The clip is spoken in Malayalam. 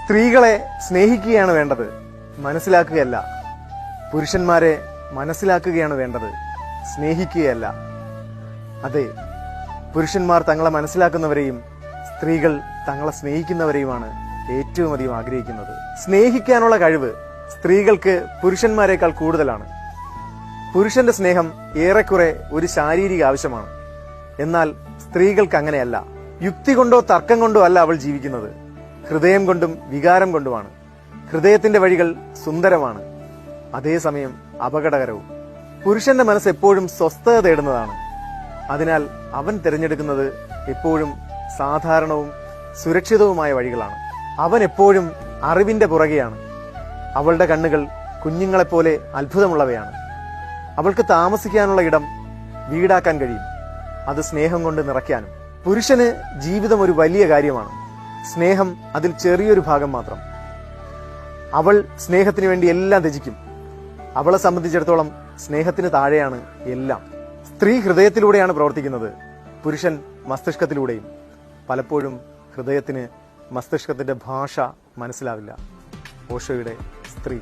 സ്ത്രീകളെ സ്നേഹിക്കുകയാണ് വേണ്ടത്, മനസ്സിലാക്കുകയല്ല. പുരുഷന്മാരെ മനസ്സിലാക്കുകയാണ് വേണ്ടത്, സ്നേഹിക്കുകയല്ല. അതെ, പുരുഷന്മാർ തങ്ങളെ മനസ്സിലാക്കുന്നവരെയും സ്ത്രീകൾ തങ്ങളെ സ്നേഹിക്കുന്നവരെയുമാണ് ഏറ്റവും അധികം ആഗ്രഹിക്കുന്നത്. സ്നേഹിക്കാനുള്ള കഴിവ് സ്ത്രീകൾക്ക് പുരുഷന്മാരെക്കാൾ കൂടുതലാണ്. പുരുഷന്റെ സ്നേഹം ഏറെക്കുറെ ഒരു ശാരീരിക ആവശ്യമാണ്. എന്നാൽ സ്ത്രീകൾക്ക് അങ്ങനെയല്ല. യുക്തി കൊണ്ടോ തർക്കം കൊണ്ടോ അല്ല അവൾ ജീവിക്കുന്നത്, ഹൃദയം കൊണ്ടും വികാരം കൊണ്ടുമാണ്. ഹൃദയത്തിന്റെ വഴികൾ സുന്ദരമാണ്, അതേസമയം അപകടകരവും. പുരുഷന്റെ മനസ്സ് എപ്പോഴും സ്വസ്ഥത തേടുന്നതാണ്. അതിനാൽ അവൻ തിരഞ്ഞെടുക്കുന്നത് എപ്പോഴും സാധാരണവും സുരക്ഷിതവുമായ വഴികളാണ്. അവൻ എപ്പോഴും അറിവിന്റെ പുറകെയാണ്. അവളുടെ കണ്ണുകൾ കുഞ്ഞുങ്ങളെപ്പോലെ അത്ഭുതമുള്ളവയാണ്. അവൾക്ക് താമസിക്കാനുള്ള ഇടം വീടാക്കാൻ കഴിയും, അത് സ്നേഹം കൊണ്ട് നിറയ്ക്കാനും. പുരുഷന് ജീവിതം ഒരു വലിയ കാര്യമാണ്, സ്നേഹം അതിൽ ചെറിയൊരു ഭാഗം മാത്രം. അവൾ സ്നേഹത്തിന് വേണ്ടി എല്ലാം ത്യജിക്കും. അവളെ സംബന്ധിച്ചിടത്തോളം സ്നേഹത്തിന് താഴെയാണ് എല്ലാം. സ്ത്രീ ഹൃദയത്തിലൂടെയാണ് പ്രവർത്തിക്കുന്നത്, പുരുഷൻ മസ്തിഷ്കത്തിലൂടെയും. പലപ്പോഴും ഹൃദയത്തിന് മസ്തിഷ്കത്തിന്റെ ഭാഷ മനസ്സിലാവില്ല. ഓഷോയുടെ സ്ത്രീ.